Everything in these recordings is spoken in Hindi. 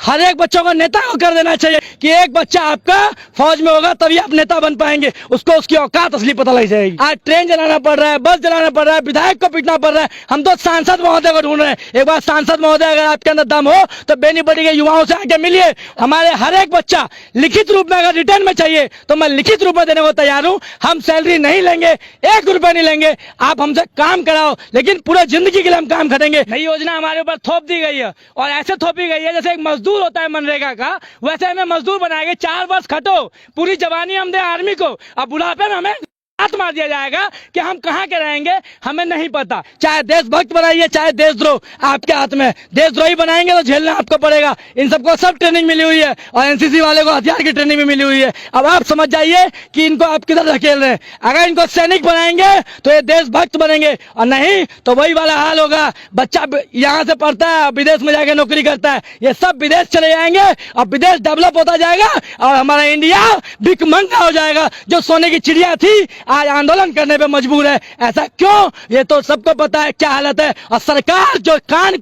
हर एक बच्चों को नेता को कर देना चाहिए कि एक बच्चा आपका फौज में होगा तभी आप नेता बन पाएंगे, उसको उसकी औकात असली पता लग जाएगी। आज ट्रेन चलाना पड़ रहा है, बस चलाना पड़ रहा है, विधायक को पीटना पड़ रहा है। हम तो सांसद महोदय को ढूंढ रहे हैं। एक बार सांसद महोदय अगर आपके अंदर दम हो तो बेनीपट्टी के युवाओं से आके मिलिए। हमारे हर एक बच्चा लिखित रूप में अगर रिटर्न में चाहिए तो मैं लिखित रूप में देने को तैयार हूं। हम सैलरी नहीं लेंगे, 1 रुपए नहीं लेंगे, आप हमसे काम कराओ, लेकिन पूरे जिंदगी के लिए हम काम करेंगे। नई योजना हमारे ऊपर थोप दी गई है और ऐसे थोपी गई है जैसे एक मजदूर होता है मनरेगा का, वैसे हमें मजदूर बनाएंगे। 4 वर्ष खटो, पूरी जवानी हम दे आर्मी को, अब बुढ़ापे में हमें हाथ मार दिया जाएगा कि हम कहां के रहेंगे हमें नहीं पता। चाहे देशभक्त बनाइए चाहे देशद्रोह, आपके हाथ में। देशद्रोही बनाएंगे तो झेलना आपको पड़ेगा। इन सबको सब ट्रेनिंग मिली हुई है और एनसीसी वाले को हथियार की ट्रेनिंग भी मिली हुई है। अब आप समझ जाइए कि इनको आप किधर धकेल रहे हैं। अगर इनको सैनिक बनाएंगे तो ये देशभक्त बनेंगे और नहीं तो वही वाला हाल होगा। बच्चा यहाँ से पढ़ता है, विदेश में जाके नौकरी करता है, ये सब विदेश चले जाएंगे और विदेश डेवलप होता जाएगा और हमारा इंडिया भिखमंगा हो जाएगा। जो सोने की चिड़िया थी आज आंदोलन करने पे मजबूर है। ऐसा क्यों, ये तो सबको पता है क्या हालत है। और सरकार जो कान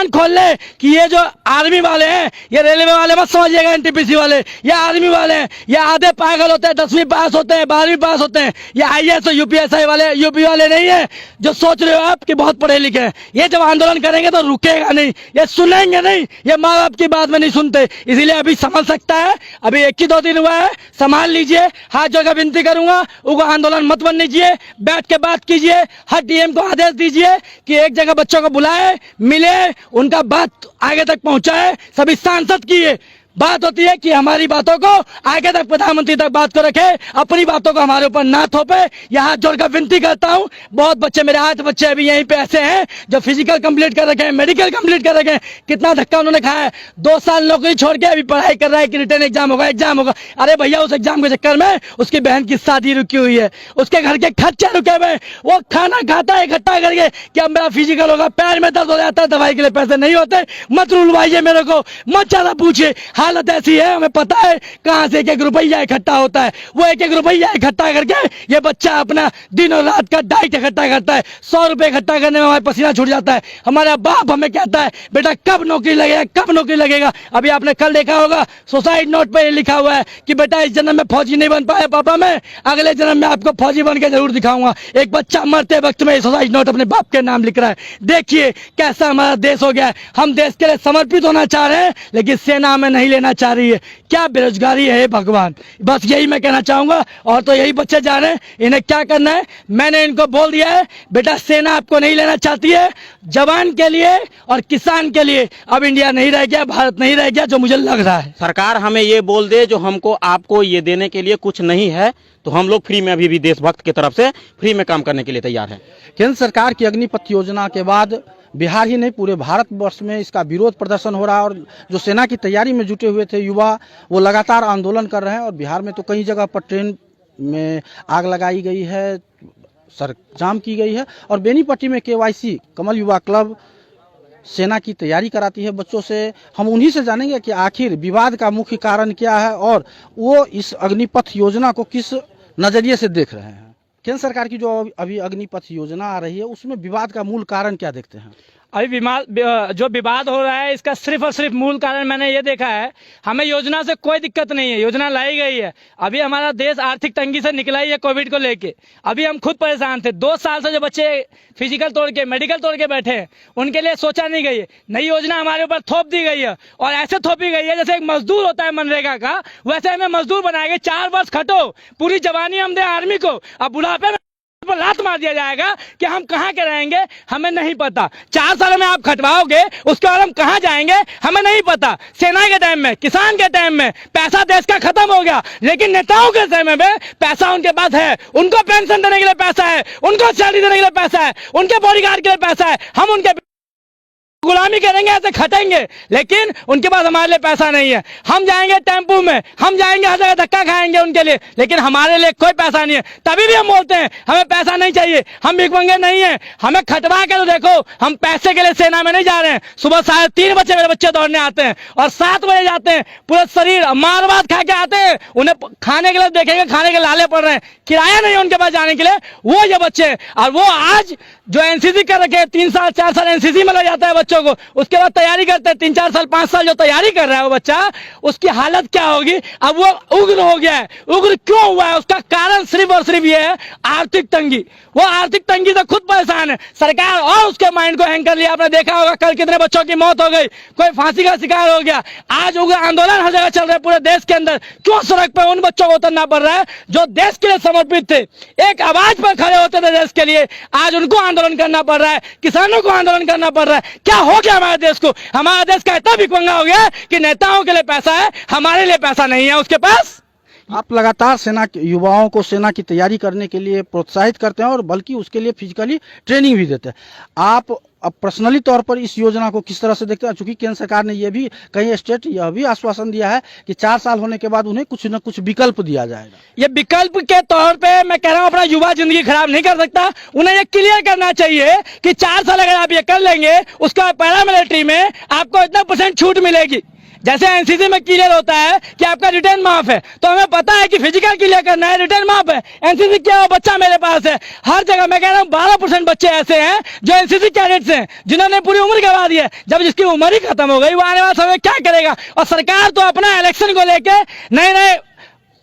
खोल ले कि ये जो आर्मी वाले हैं, ये रेलवे वाले मत समझिएगा, एनटीपीसी वाले, ये आर्मी वाले हैं, ये आधे पागल होते हैं, 10वीं पास होते हैं, 12वीं पास होते हैं। ये आईएएस और यूपीएसआई वाले, यूपी वाले नहीं है जो सोच रहे हो आप कि बहुत पढ़े लिखे हैं। ये जब आंदोलन करेंगे तो रुकेगा नहीं, ये सुनेंगे नहीं, ये माँ बाप की बात में नहीं सुनते। इसीलिए अभी संभल सकता है, अभी 1 ही 2 दिन हुआ है, संभाल लीजिए। हाथ जोड़कर विनती करूंगा, उनको आंदोलन मत बनने दीजिए, बैठ के बात कीजिए। हर डीएम को आदेश दीजिए कि एक जगह बच्चों को बुलाए, मिले, उनका बात आगे तक पहुंचाए। सभी सांसद की ये बात होती है कि हमारी बातों को आगे तक प्रधानमंत्री तक बात को रखे, अपनी बातों को हमारे ऊपर ना थोपे। यहाँ जोड़कर विनती करता हूँ। बहुत बच्चे, मेरे 8 बच्चे अभी यहीं पे ऐसे हैं जो फिजिकल कंप्लीट कर रखे हैं, मेडिकल कंप्लीट कर रखे हैं। कितना धक्का उन्होंने खाया है। 2 साल नौकरी छोड़ के अभी पढ़ाई कर रहा है कि रिटर्न एग्जाम होगा। अरे भैया, उस एग्जाम के चक्कर में उसकी बहन की शादी रुकी हुई है, उसके घर के खर्चे रुके हुए, वो खाना खाता है इकट्ठा करके कि अब मेरा फिजिकल होगा, पैर में दर्द हो जाता है, दवाई के लिए पैसे नहीं होते। मत रुलवाइए मेरे को, मत ज्यादा पूछिए। हालत ऐसी है, हमें पता है कहां से 1-1 रुपया इकट्ठा होता है। वो 1-1 रुपया इकट्ठा करके ये बच्चा अपना दिन और रात का डाइट इकट्ठा करता है। 100 रुपए इकट्ठा करने में हमारा पसीना छूट जाता है। हमारा बाप हमें कहता है बेटा कब नौकरी लगेगा, कब नौकरी लगेगा। अभी आपने कल देखा होगा सुसाइड नोट पे लिखा हुआ है कि बेटा इस जन्म में फौजी नहीं बन पाया पापा, मैं अगले जन्म में आपको फौजी बन के जरूर दिखाऊंगा। एक बच्चा मरते वक्त में सुसाइड नोट अपने बाप के नाम लिख रहा है। देखिए कैसा हमारा देश हो गया है। हम देश के लिए समर्पित होना चाह रहे हैं लेकिन सेना में नहीं लेना चाह रही है। क्या बेरोजगारी है भगवान, बस यही मैं कहना चाहूंगा। और तो यही बच्चे जा रहे हैं, इन्हें क्या करना है, मैंने इनको बोल दिया है बेटा सेना आपको नहीं लेना चाहती है। जवान के लिए और किसान के लिए अब इंडिया नहीं रह गया, भारत नहीं रह गया, जो मुझे लग रहा है। सरकार हमें ये बोल दे जो हमको आपको ये देने के लिए कुछ नहीं है तो हम लोग फ्री में अभी भी देशभक्त की तरफ से फ्री में काम करने के लिए तैयार हैं। केंद्र सरकार की अग्निपथ योजना के बाद बिहार ही नहीं पूरे भारतवर्ष में इसका विरोध प्रदर्शन हो रहा है और जो सेना की तैयारी में जुटे हुए थे युवा वो लगातार आंदोलन कर रहे हैं। और बिहार में तो कई जगह पर ट्रेन में आग लगाई गई है, सड़क जाम की गई है। और बेनीपट्टी में केवाईसी कमल युवा क्लब सेना की तैयारी कराती है बच्चों से। हम उन्हीं से जानेंगे कि आखिर विवाद का मुख्य कारण क्या है और वो इस अग्निपथ योजना को किस नजरिए से देख रहे हैं। केंद्र सरकार की जो अभी अग्निपथ योजना आ रही है उसमें विवाद का मूल कारण क्या देखते हैं? अभी जो विवाद हो रहा है इसका सिर्फ और सिर्फ मूल कारण मैंने ये देखा है, हमें योजना से कोई दिक्कत नहीं है, योजना लाई गई है। अभी हमारा देश आर्थिक तंगी से निकला ही है कोविड को लेके। अभी हम खुद परेशान थे। 2 साल से जो बच्चे फिजिकल तोड़ के, मेडिकल तोड़ के बैठे हैं, उनके लिए सोचा नहीं गई है। नई योजना हमारे ऊपर थोप दी गई है और ऐसे थोपी गई है जैसे एक मजदूर होता है मनरेगा का, वैसे हमें मजदूर बनाएंगे। 4 वर्ष खटो, पूरी जवानी हम दे आर्मी को, अब बुढ़ापे में लात मार दिया जाएगा कि हम कहां के रहेंगे हमें नहीं पता। 4 साल में आप खटवाओगे, उसके बाद हम कहां जाएंगे हमें नहीं पता। सेना के टाइम में, किसान के टाइम में पैसा देश का खत्म हो गया, लेकिन नेताओं के समय में पैसा उनके पास है। उनको पेंशन देने के लिए पैसा है, उनको सैलरी देने के लिए पैसा है, उनके बॉडीगार्ड के लिए पैसा है। हम उनके गुलामी करेंगे, ऐसे खटेंगे, लेकिन उनके पास हमारे लिए पैसा नहीं है। हम जाएंगे टेम्पू में, हम जाएंगे हर जगह धक्का खाएंगे उनके लिए, लेकिन हमारे लिए कोई पैसा नहीं है। तभी भी हम बोलते हैं हमें पैसा नहीं चाहिए, हम भिखमंगे नहीं है। हमें खटवा के तो देखो, हम पैसे के लिए सेना में नहीं जा रहे हैं। सुबह 3:30 बजे मेरे बच्चे दौड़ने आते हैं और 7 बजे जाते हैं, पूरे शरीर मार भात खा के आते हैं। उन्हें खाने के लिए देखेंगे, खाने के लाले पड़ रहे हैं, किराया नहीं है उनके पास जाने के लिए, वो ये बच्चे। और वो आज जो एनसीसी कर रखे 3 साल 4 साल एनसीसी में लग जाता है बच्चों को, उसके बाद तैयारी करते हैं 3 4 साल 5 साल जो तैयारी कर रहा है वो बच्चा, उसकी हालत क्या होगी। अब वो उग्र हो गया है। उग्र क्यों हुआ है? उसका कारण सिर्फ और सिर्फ ये है आर्थिक तंगी। वो आर्थिक तंगी से खुद परेशान है। सरकार और उसके माइंड को हैंग कर लिया। आपने देखा होगा कल कितने बच्चों की मौत हो गई, कोई फांसी का शिकार हो गया। आज उग्र आंदोलन हर जगह चल रहा है पूरे देश के अंदर। क्यों सड़क पर उन बच्चों को उतरना पड़ रहा है जो देश के लिए समर्पित थे, एक आवाज पर खड़े होते थे देश के लिए। आज उनको आंदोलन करना पड़ रहा है, किसानों को आंदोलन करना पड़ रहा है। क्या हो गया हमारे देश को? हमारा देश का इतना भिखमंगा हो गया कि नेताओं के लिए पैसा है, हमारे लिए पैसा नहीं है उसके पास। आप लगातार सेना के युवाओं को सेना की तैयारी करने के लिए प्रोत्साहित करते हैं और बल्कि उसके लिए फिजिकली ट्रेनिंग भी देते हैं। आप अब पर्सनली तौर पर इस योजना को किस तरह से देखते हैं? चूंकि केंद्र सरकार ने यह भी कई स्टेट यह भी आश्वासन दिया है कि 4 साल होने के बाद उन्हें कुछ न कुछ विकल्प दिया जाएगा। ये विकल्प के तौर पे मैं कह रहा हूं अपना युवा जिंदगी खराब नहीं कर सकता। उन्हें ये क्लियर करना चाहिए कि 4 साल अगर आप ये कर लेंगे, उसका पैरामिलिट्री में आपको इतना % छूट मिलेगी। जैसे एनसीसी में क्लियर होता है कि आपका रिटर्न माफ है, तो हमें पता है कि फिजिकल क्लियर करना है, रिटर्न माफ है। एनसीसी क्या, वो बच्चा मेरे पास है हर जगह। मैं कह रहा हूँ 12% बच्चे ऐसे हैं जो एनसीसी कैडेट्स हैं, जिन्होंने पूरी उम्र गवा दी है। जब जिसकी उम्र ही खत्म हो गई, वो आने वाले समय क्या करेगा? और सरकार तो अपना इलेक्शन को लेके नए नए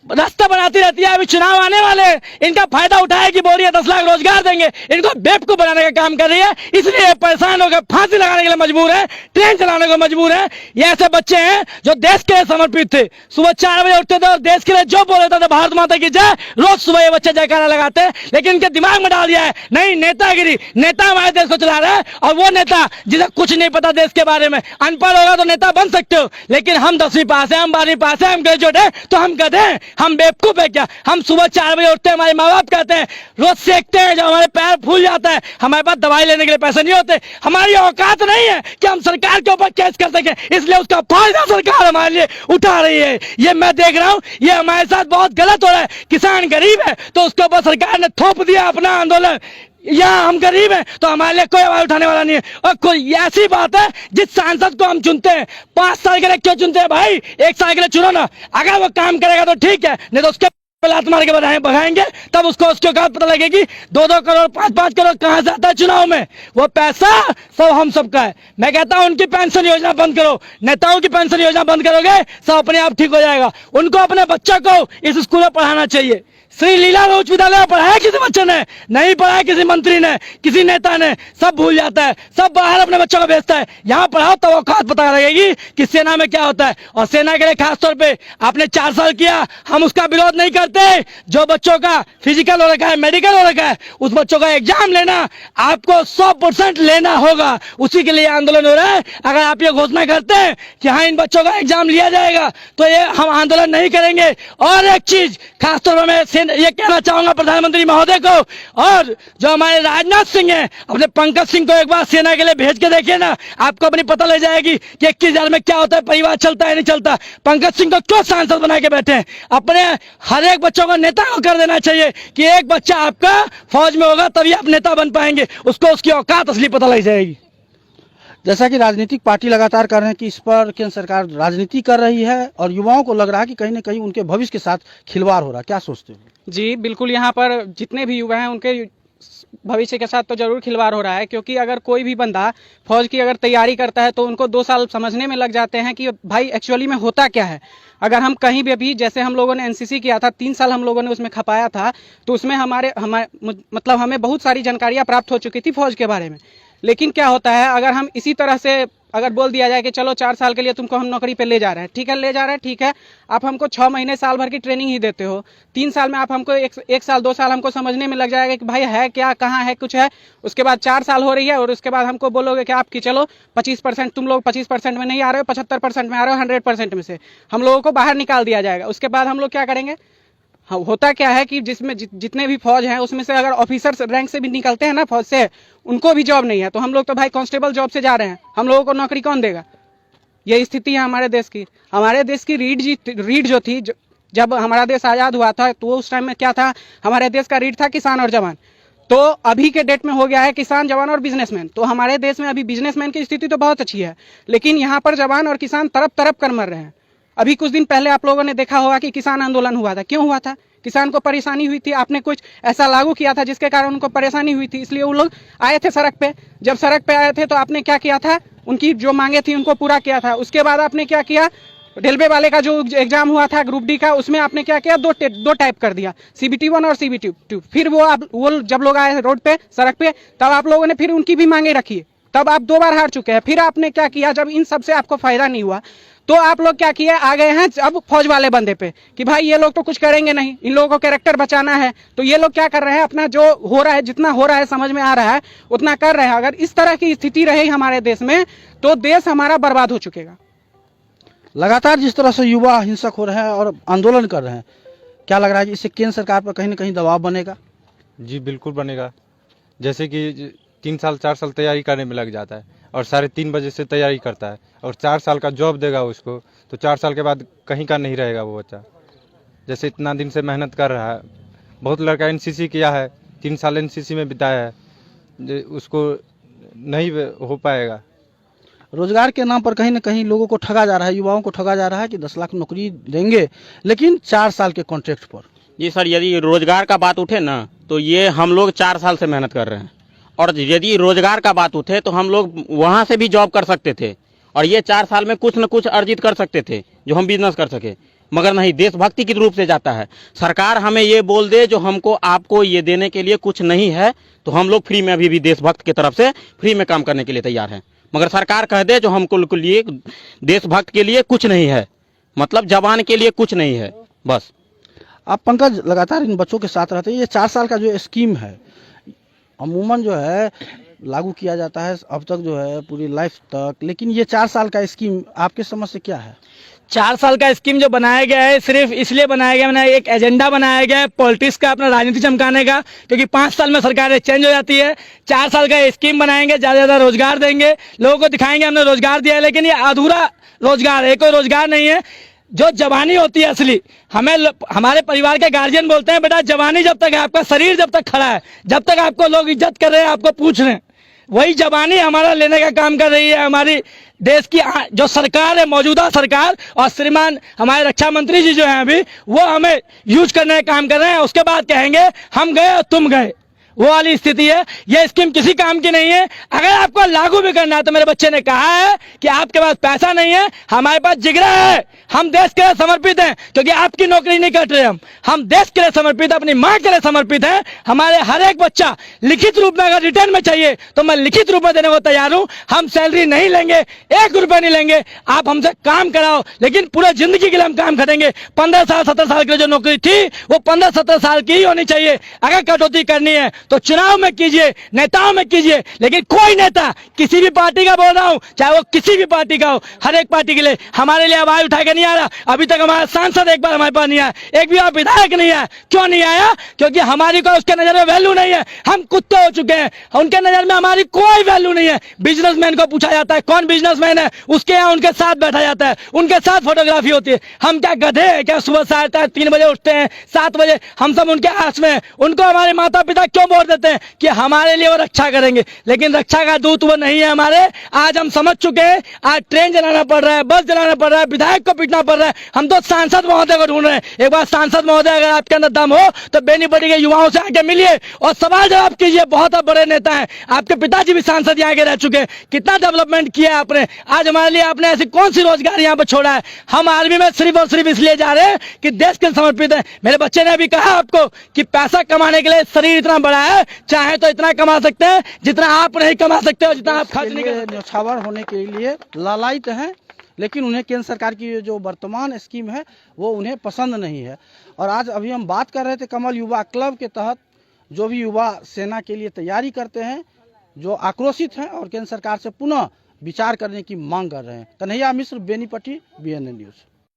रास्ता बनाती रहती है। अभी चुनाव आने वाले हैं, इनका फायदा उठाएगी, बोल रही है 10 लाख रोजगार देंगे। इनको बेवकूफ बनाने का काम कर रही है, इसलिए परेशान होकर फांसी लगाने के लिए मजबूर है, ट्रेन चलाने को मजबूर है। ये ऐसे बच्चे हैं जो देश के लिए समर्पित थे। सुबह 4 बजे उठते थे और देश के लिए जो बोल रहे थे भारत माता की जय, रोज सुबह ये बच्चे जयकारा लगाते हैं। लेकिन इनके दिमाग में डाल दिया है नहीं नेतागिरी, नेता हमारे देश को चला रहा है। और वो नेता जिसे कुछ नहीं पता देश के बारे में, अनपढ़ होगा तो नेता बन सकते हो, लेकिन हम 10वीं पास है, हम 12वीं पास है, हम ग्रेजुएट है, तो हम गधे हैं, हम बेवकूफ है क्या? हम सुबह 4 बजे उठते हैं, हमारे माँ बाप कहते हैं, रोज सेकते हैं, जब हमारे पैर फूल जाता है, हमारे पास दवाई लेने के लिए पैसे नहीं होते। हमारी औकात नहीं है कि हम सरकार के ऊपर केस कर सके, इसलिए उसका फायदा सरकार हमारे लिए उठा रही है। ये मैं देख रहा हूँ, ये हमारे साथ बहुत गलत हो रहा है। किसान गरीब है तो उसके ऊपर सरकार ने थोप दिया अपना आंदोलन। यहाँ हम गरीब हैं तो हमारे लिए कोई आवाज उठाने वाला नहीं है। और कोई ऐसी बात है, जिस सांसद को हम चुनते हैं 5 साल के लिए क्यों चुनते हैं भाई? 1 साल के लिए चुनो ना। अगर वो काम करेगा तो ठीक है, नहीं तो उसके लात मार के भगाएंगे, तब उसको उसकी औकात पता लगेगी। 2-2 करोड़ 5-5 करोड़ कहां से आता है चुनाव में? वो पैसा सब हम सबका है। मैं कहता हूं उनकी पेंशन योजना बंद करो, नेताओं की पेंशन योजना बंद करोगे, सब अपने आप ठीक हो जाएगा। उनको अपने बच्चों को इस स्कूल में पढ़ाना चाहिए। श्री लीला उच्च विद्यालय में पढ़ाया किसी बच्चे ने? नहीं पढ़ाया किसी मंत्री ने, किसी नेता ने। सब भूल जाता है, सब बाहर अपने बच्चों को भेजता है। यहाँ पढ़ाओ तो औकात पता लगेगी कि सेना में क्या होता है। और सेना के लिए खासतौर पे आपने 4 साल किया, हम उसका विरोध नहीं करते। जो बच्चों का फिजिकल हो रखा है, मेडिकल हो रखा है, उस बच्चों का एग्जाम लेना आपको 100% लेना होगा। उसी के लिए आंदोलन हो रहा है। अगर आप ये घोषणा करते हैं कि हाँ इन बच्चों का एग्जाम लिया जाएगा, तो ये हम आंदोलन नहीं करेंगे। और एक चीज खासतौर पर मैं ये कहना चाहूंगा प्रधानमंत्री महोदय को, और जो हमारे राजनाथ सिंह हैं, अपने पंकज सिंह को एक बार सेना के लिए भेज के देखिए ना, आपको अपनी पता लग जाएगी कि 21,000 में क्या होता है, परिवार चलता है नहीं चलता। पंकज सिंह को क्यों सांसद बना के बैठे हैं? अपने हर एक बच्चों को नेता को कर देना चाहिए कि एक बच्चा आपका फौज में होगा तभी आप नेता बन पाएंगे, उसको उसकी औकात असली पता लग जाएगी। जैसा कि राजनीतिक पार्टी लगातार कर रहे हैं कि इस पर केंद्र सरकार राजनीति कर रही है और युवाओं को लग रहा है कि कहीं न कहीं उनके भविष्य के साथ खिलवाड़ हो रहा है, क्या सोचते हो? जी बिल्कुल, यहाँ पर जितने भी युवा हैं उनके भविष्य के साथ तो जरूर खिलवाड़ हो रहा है। क्योंकि अगर कोई भी बंदा फौज की अगर तैयारी करता है तो उनको 2 साल समझने में लग जाते हैं कि भाई एक्चुअली में होता क्या है। अगर हम कहीं भी अभी जैसे हम लोगों ने एनसीसी किया था, 3 साल हम लोगों ने उसमें खपाया था, तो उसमें मतलब हमें बहुत सारी जानकारियां प्राप्त हो चुकी थी फौज के बारे में। लेकिन क्या होता है, अगर हम इसी तरह से अगर बोल दिया जाए कि चलो 4 साल के लिए तुमको हम नौकरी पे ले जा रहे हैं, ठीक है ले जा रहे हैं, ठीक है, आप हमको 6 महीने साल भर की ट्रेनिंग ही देते हो, 3 साल में आप हमको 1 साल 2 साल हमको समझने में लग जाएगा कि भाई है क्या, कहाँ है, कुछ है। उसके बाद 4 साल हो रही है और उसके बाद हमको बोलोगे कि आपकी चलो 25%, तुम लोग 25% में नहीं आ रहे हो, 75% में आ रहे हो, 100% में से हम लोगों को बाहर निकाल दिया जाएगा। उसके बाद हम लोग क्या करेंगे? हाँ, होता क्या है कि जिसमें जितने भी फौज हैं उसमें से अगर ऑफिसर रैंक से भी निकलते हैं ना फौज से, उनको भी जॉब नहीं है। तो हम लोग तो भाई कांस्टेबल जॉब से जा रहे हैं, हम लोगों को नौकरी कौन देगा? यही स्थिति है हमारे देश की। हमारे देश की रीढ़ जो थी, जब हमारा देश आज़ाद हुआ था तो उस टाइम में क्या था, हमारे देश का रीढ़ था किसान और जवान। तो अभी के डेट में हो गया है किसान, जवान और बिजनेसमैन। तो हमारे देश में अभी बिजनेसमैन की स्थिति तो बहुत अच्छी है, लेकिन यहाँ पर जवान और किसान तरफ तरफ कर मर रहे हैं। अभी कुछ दिन पहले आप लोगों ने देखा होगा कि किसान आंदोलन हुआ था। क्यों हुआ था? किसान को परेशानी हुई थी, आपने कुछ ऐसा लागू किया था जिसके कारण उनको परेशानी हुई थी, इसलिए वो लोग आए थे सड़क पे। जब सड़क पे आए थे तो आपने क्या किया था, उनकी जो मांगे थी उनको पूरा किया था। उसके बाद आपने क्या किया, रेलवे वाले का जो एग्जाम हुआ था ग्रुप डी का, उसमें आपने क्या किया, दो टाइप कर दिया, CBT 1 और CBT 2। फिर वो जब लोग आए रोड पे, सड़क पे, तब आप लोगों ने फिर उनकी भी मांगे रखी, तब आप 2 बार हार चुके हैं। फिर आपने क्या किया, जब इन सब से आपको फायदा नहीं हुआ तो आप लोग क्या किए, आ गए हैं अब फौज वाले बंदे पे कि भाई ये लोग तो कुछ करेंगे नहीं, इन लोगों को कैरेक्टर बचाना है। तो ये लोग क्या कर रहे हैं, अपना जो हो रहा है, जितना हो रहा है समझ में आ रहा है उतना कर रहे हैं। अगर इस तरह की स्थिति रही हमारे देश में तो देश हमारा बर्बाद हो चुकेगा। लगातार जिस तरह से युवा हिंसक हो रहे हैं और आंदोलन कर रहे हैं, क्या लग रहा है कि इससे केंद्र सरकार पर कहीं ना कहीं दबाव बनेगा? जी बिल्कुल बनेगा। जैसे कि 3 साल 4 साल तैयारी करने में लग जाता है और 3:30 बजे से तैयारी करता है और 4 साल का जॉब देगा उसको, तो 4 साल के बाद कहीं का नहीं रहेगा वो बच्चा। जैसे इतना दिन से मेहनत कर रहा है, बहुत लड़का NCC किया है, 3 साल NCC में बिताया है, उसको नहीं हो पाएगा। रोजगार के नाम पर कहीं ना कहीं लोगों को ठगा जा रहा है, युवाओं को ठगा जा रहा है कि 10 लाख नौकरी देंगे, लेकिन 4 साल के कॉन्ट्रैक्ट पर। जी सर, यदि रोजगार का बात उठे ना तो ये हम लोग 4 साल से मेहनत कर रहे हैं, और यदि रोजगार का बात उठे तो हम लोग वहां से भी जॉब कर सकते थे और ये 4 साल में कुछ न कुछ अर्जित कर सकते थे जो हम बिजनेस कर सके, मगर नहीं, देशभक्ति की रूप से जाता है। सरकार हमें ये बोल दे जो हमको आपको ये देने के लिए कुछ नहीं है, तो हम लोग फ्री में अभी भी देशभक्त की तरफ से फ्री में काम करने के लिए तैयार हैं। मगर सरकार कह दे जो हमको लिए देशभक्त के लिए कुछ नहीं है, मतलब जवान के लिए कुछ नहीं है, बस। आप पंकज लगातार इन बच्चों के साथ रहते हैं, ये 4 साल का जो स्कीम है अमूमन जो है लागू किया जाता है अब तक जो है पूरी लाइफ तक, लेकिन ये 4 साल का स्कीम आपके समझ से क्या है? 4 साल का स्कीम जो बनाया गया है सिर्फ इसलिए बनाया गया, मैंने एक एजेंडा बनाया गया है पॉलिटिक्स का, अपना राजनीति चमकाने का, क्योंकि 5 साल में सरकारें चेंज हो जाती है। 4 साल का स्कीम बनाएंगे, ज्यादा से ज्यादा रोजगार देंगे, लोगों को दिखाएंगे हमने रोजगार दिया है, लेकिन ये अधूरा रोजगार है, कोई रोजगार नहीं है। जो जवानी होती है असली, हमारे परिवार के गार्जियन बोलते हैं बेटा जवानी जब तक है, आपका शरीर जब तक खड़ा है, जब तक आपको लोग इज्जत कर रहे हैं, आपको पूछ रहे हैं, वही जवानी हमारा लेने का काम कर रही है हमारी देश की जो सरकार है, मौजूदा सरकार, और श्रीमान हमारे रक्षा मंत्री जी जो हैं अभी, वो हमें यूज करने का काम कर रहे हैं। उसके बाद कहेंगे हम गए और तुम गए, वो वाली स्थिति है। ये स्कीम किसी काम की नहीं है। अगर आपको लागू भी करना है तो मेरे बच्चे ने कहा है कि आपके पास पैसा नहीं है, हमारे पास जिगरा है, हम देश के लिए समर्पित हैं, क्योंकि आपकी नौकरी नहीं कट रहे, हम देश के लिए समर्पित, अपनी माँ के लिए समर्पित हैं। हमारे हर एक बच्चा लिखित रूप में अगर रिटर्न में चाहिए तो मैं लिखित रूप में देने को तैयार हूँ। हम सैलरी नहीं लेंगे, 1 रुपया नहीं लेंगे, आप हमसे काम कराओ, लेकिन पूरे जिंदगी के लिए हम काम करेंगे। 15 साल 17 साल की जो नौकरी थी वो 15-17 साल की ही होनी चाहिए। अगर कटौती करनी है तो चुनाव में कीजिए, नेताओं में कीजिए, लेकिन कोई नेता किसी भी पार्टी का, बोल रहा हूं चाहे वो किसी भी पार्टी का हो, हर एक पार्टी के लिए हमारे लिए आवाज उठा के नहीं आ रहा। अभी तक हमारा सांसद एक बार हमारे पास नहीं आया, एक भी विधायक नहीं आया। क्यों नहीं आया? क्योंकि हमारी कोई उसके नजर में वैल्यू नहीं है, हम कुत्ते हो चुके हैं, उनके नजर में हमारी कोई वैल्यू नहीं है। बिजनेसमैन को पूछा जाता है कौन बिजनेसमैन है, उसके यहाँ उनके साथ बैठा जाता है, उनके साथ फोटोग्राफी होती है। हम क्या गधे हैं क्या? सुबह 3 बजे उठते हैं, 7 बजे हम सब उनके आस में, उनको हमारे माता पिता क्यों वोट देते हैं कि हमारे लिए वो रक्षा करेंगे, लेकिन रक्षा का दूत वो नहीं है हमारे। आज हम समझ चुके हैं, आज ट्रेन चलाना पड़ रहा है, बस चलाना पड़ रहा है, विधायक को पीटना पड़ रहा है। हम तो सांसद महोदय को ढूंढ रहे हैं। एक बार सांसद महोदय अगर आपके अंदर दम हो तो बेनीपट्टी के युवाओं से आके मिलिए और सवाल जवाब कीजिए। बहुत बड़े नेता हैं, आपके पिताजी भी सांसद यहाँ के रह चुके हैं, कितना डेवलपमेंट किया है आपने। आज हमारे लिए आपने ऐसी कौन सी रोजगार यहाँ पर छोड़ा है? हम आर्मी में सिर्फ और सिर्फ इसलिए जा रहे हैं कि देश के समर्पित है। मेरे बच्चे ने अभी कहा आपको कि पैसा कमाने के लिए शरीर इतना बड़ा है, चाहे तो इतना कमा सकते हैं जितना आप नहीं कमा सकते हो, जितना आप खर्च नहीं कर सकते। न्यौछावर होने के लिए लालायित हैं, लेकिन उन्हें केंद्र सरकार की जो वर्तमान स्कीम है वो उन्हें पसंद नहीं है। और आज अभी हम बात कर रहे थे कमल युवा क्लब के तहत जो भी युवा सेना के लिए तैयारी करते हैं, जो आक्रोशित हैं और केंद्र सरकार से पुनः विचार करने की मांग कर रहे हैं। कन्हैया मिश्र, बेनीपट्टी, BNN न्यूज।